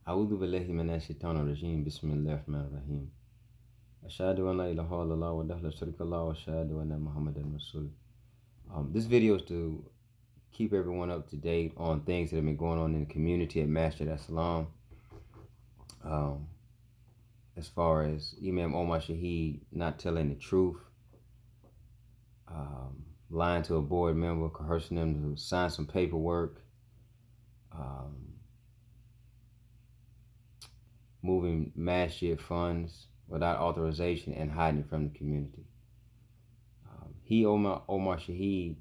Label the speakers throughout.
Speaker 1: أعوذ بالله من الشيطان الرجيم بسم الله الرحمن الرحيم أشهد أن لا إله إلا الله وحده لا شريك له وأشهد أن محمدا رسول. This video is to keep everyone up to date on things that have been going on in the community at Masjid As-Salaam. As far as Imam Omar Shaheed not telling the truth, lying to a board member, coercing them to sign some paperwork, moving masjid funds without authorization, and hiding from the community. Imam Omar Shaheed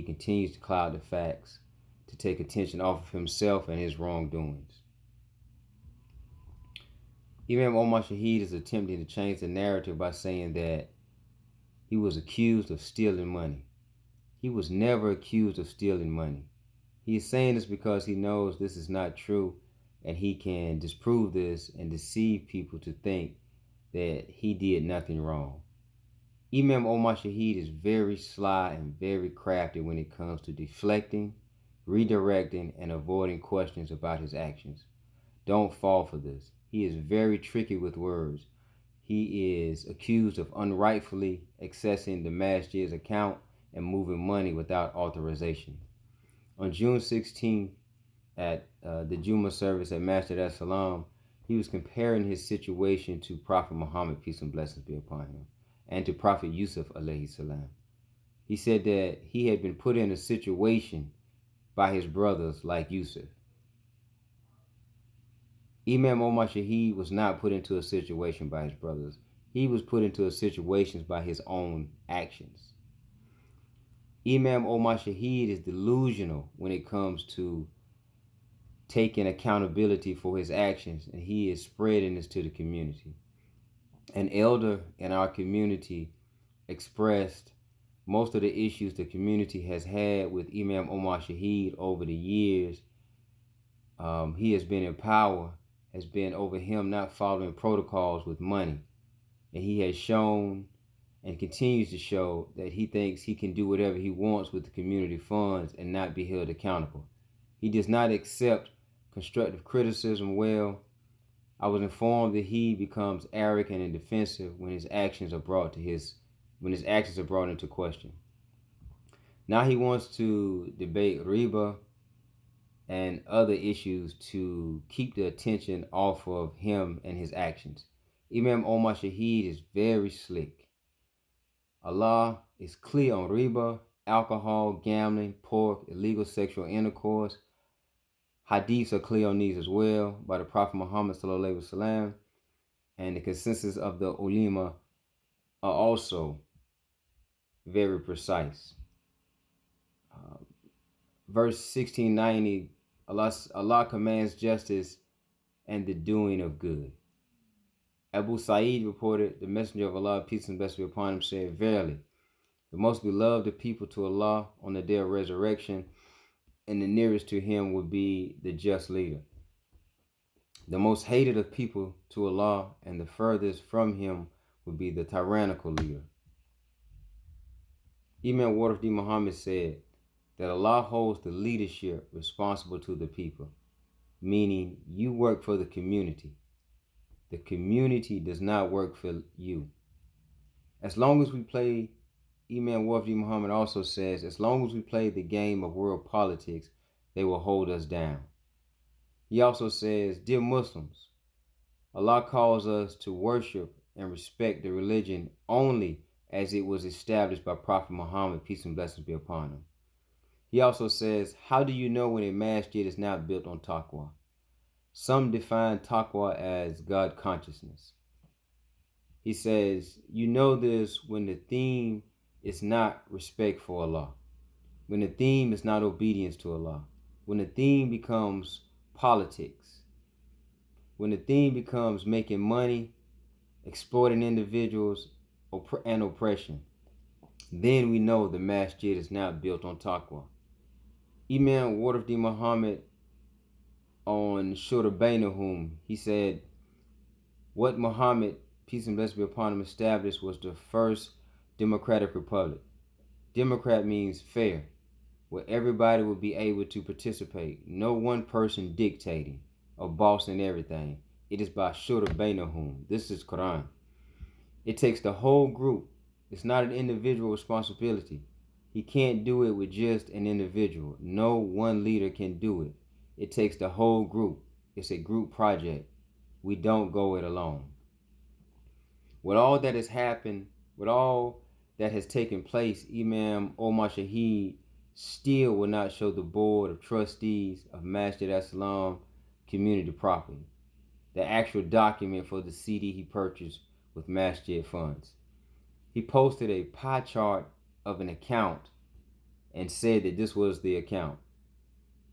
Speaker 1: continues to cloud the facts to take attention off of himself and his wrongdoings. Imam Omar Shaheed is attempting to change the narrative by saying that he was accused of stealing money. He was never accused of stealing money. He is saying this because he knows this is not true, and he can disprove this and deceive people to think that he did nothing wrong. Imam Omar Shaheed is very sly and very crafty when it comes to deflecting, redirecting, and avoiding questions about his actions. Don't fall for this. He is very tricky with words. He is accused of unrightfully accessing the masjid's account and moving money without authorization. On June 16th, at the Jummah service at Masjid As-Salaam, he was comparing his situation to Prophet Muhammad, peace and blessings be upon him, and to Prophet Yusuf alayhi salam. He said that he had been put in a situation by his brothers like Yusuf. Imam Omar Shaheed was not put into a situation by his brothers. He was put into a situation by his own actions. Imam Omar Shaheed is delusional when it comes to taking accountability for his actions, and he is spreading this to the community. An elder in our community expressed most of the issues the community has had with Imam Omar Shaheed over the years. He has been in power, has been over him not following protocols with money. And he has shown and continues to show that he thinks he can do whatever he wants with the community funds and not be held accountable. He does not accept constructive criticism well. I was informed that he becomes arrogant and defensive when his actions are brought into question. Now he wants to debate riba and other issues to keep the attention off of him and his actions. Imam Omar Shaheed is very slick. Allah is clear on riba, alcohol, gambling, pork, illegal sexual intercourse. Hadiths are clear on these as well by the Prophet Muhammad sallallahu alaihi wasallam, and the consensus of the ulema are also very precise. Verse 1690, Allah commands justice and the doing of good. Abu Sa'id reported, the Messenger of Allah, peace and blessings be upon him, said, "Verily, the most beloved of people to Allah on the day of resurrection, and the nearest to him would be the just leader. The most hated of people to Allah and the furthest from him would be the tyrannical leader." Imam Wardi Muhammad said that Allah holds the leadership responsible to the people, meaning you work for the community. The community does not work for you. As long as we play, Imam Wardi Muhammad also says, as long as we play the game of world politics, they will hold us down. He also says, "Dear Muslims, Allah calls us to worship and respect the religion only as it was established by Prophet Muhammad, peace and blessings be upon him." He also says, how do you know when a masjid is not built on taqwa? Some define taqwa as God consciousness. He says, you know this when the theme is not respect for Allah, when the theme is not obedience to Allah, when the theme becomes politics, when the theme becomes making money, exploiting individuals, and oppression. Then we know the masjid is not built on taqwa. Imam Wardi Muhammad on Shura Bainahum, he said, what Muhammad, peace and blessings be upon him, established was the first democratic republic. Democrat means fair, where everybody will be able to participate. No one person dictating. of boss and everything. It is by Shura Bainahum. This is Quran. It takes the whole group. It's not an individual responsibility. He can't do it with just an individual. No one leader can do it. It takes the whole group. It's a group project. We don't go it alone. With all that has happened, with all that has taken place, Imam Omar Shaheed still will not show the board of trustees of Masjid As-Salaam community property the actual document for the CD he purchased with Masjid funds. He posted a pie chart of an account and said that this was the account.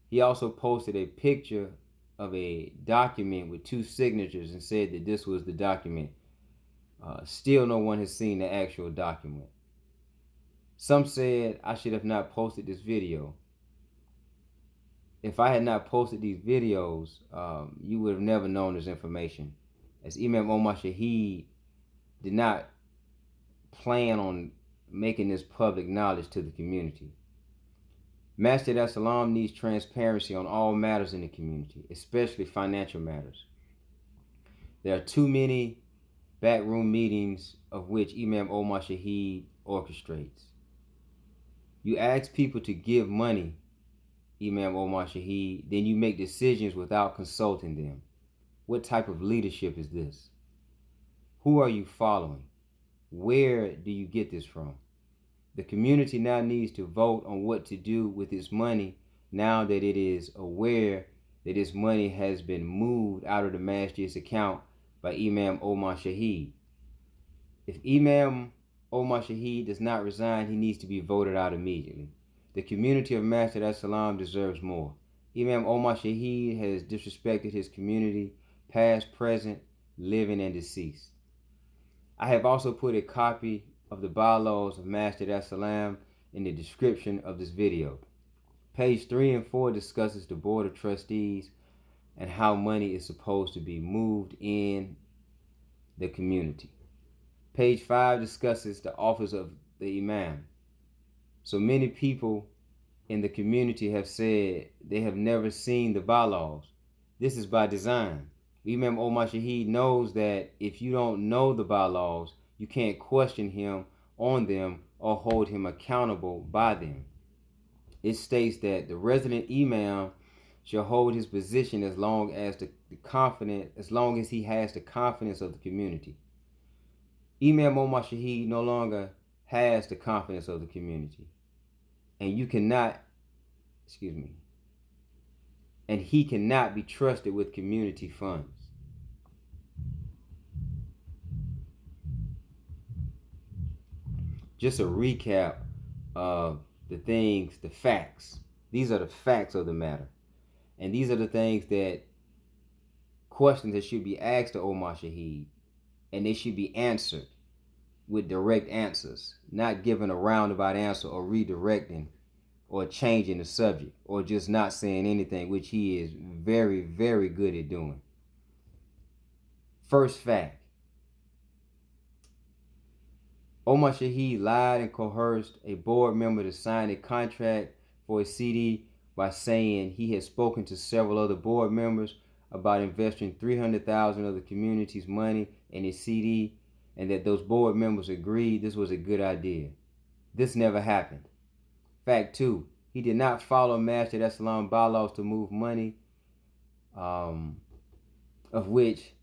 Speaker 1: He also posted a picture of a document with 2 signatures and said that this was the document. Still no one has seen the actual document. Some said I should have not posted this video. If I had not posted these videos, you would have never known this information, as Imam Omar Shaheed did not plan on making this public knowledge to the community. Masjid As-Salaam needs transparency on all matters in the community, especially financial matters. There are too many backroom meetings of which Imam Omar Shaheed orchestrates. You ask people to give money, Imam Omar Shaheed, then you make decisions without consulting them. What type of leadership is this? Who are you following? Where do you get this from? The community now needs to vote on what to do with its money now that it is aware that its money has been moved out of the masjid's account by Imam Omar Shaheed. If Imam Omar Shaheed does not resign, he needs to be voted out immediately. The community of Masjid As-Salaam deserves more. Imam Omar Shaheed has disrespected his community, past, present, living, and deceased. I have also put a copy of the bylaws of Masjid As-Salaam in the description of this video. Page 3 and 4 discusses the board of trustees and how money is supposed to be moved in the community. Page 5 discusses the office of the imam. So many people in the community have said they have never seen the bylaws. This is by design. Imam Omar Shaheed knows that if you don't know the bylaws, you can't question him on them or hold him accountable by them. It states that the resident imam shall hold his position as long as he has the confidence of the community. Imam Omar Shaheed no longer has the confidence of the community. And he cannot be trusted with community funds. Just a recap of the facts. These are the facts of the matter. And these are the questions that should be asked to Omar Shaheed. And they should be answered with direct answers, not giving a roundabout answer or redirecting or changing the subject or just not saying anything, which he is very, very good at doing. First fact. Omar Shaheed lied and coerced a board member to sign a contract for a CD by saying he had spoken to several other board members about investing $300,000 of the community's money in his CD, and that those board members agreed this was a good idea. This never happened. Fact 2, he did not follow Masjid As-Salaam bylaws to move money, of which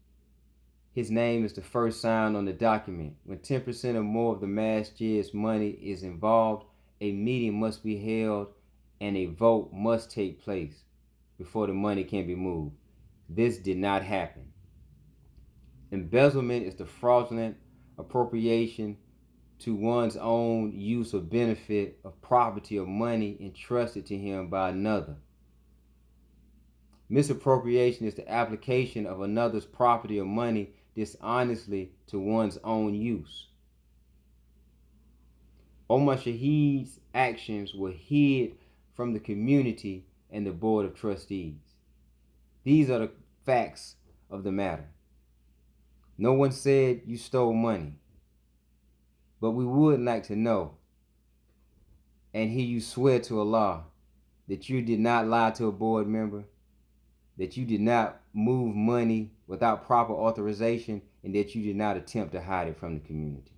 Speaker 1: his name is the first sign on the document. When 10% or more of the masjid's money is involved, a meeting must be held and a vote must take place before the money can be moved. This did not happen. Embezzlement is the fraudulent appropriation to one's own use or benefit of property or money entrusted to him by another. Misappropriation is the application of another's property or money dishonestly to one's own use. Omar Shaheed's actions were hid from the community and the board of trustees. These are the facts of the matter. No one said you stole money, but we would like to know and hear you swear to Allah that you did not lie to a board member, that you did not move money without proper authorization, and that you did not attempt to hide it from the community.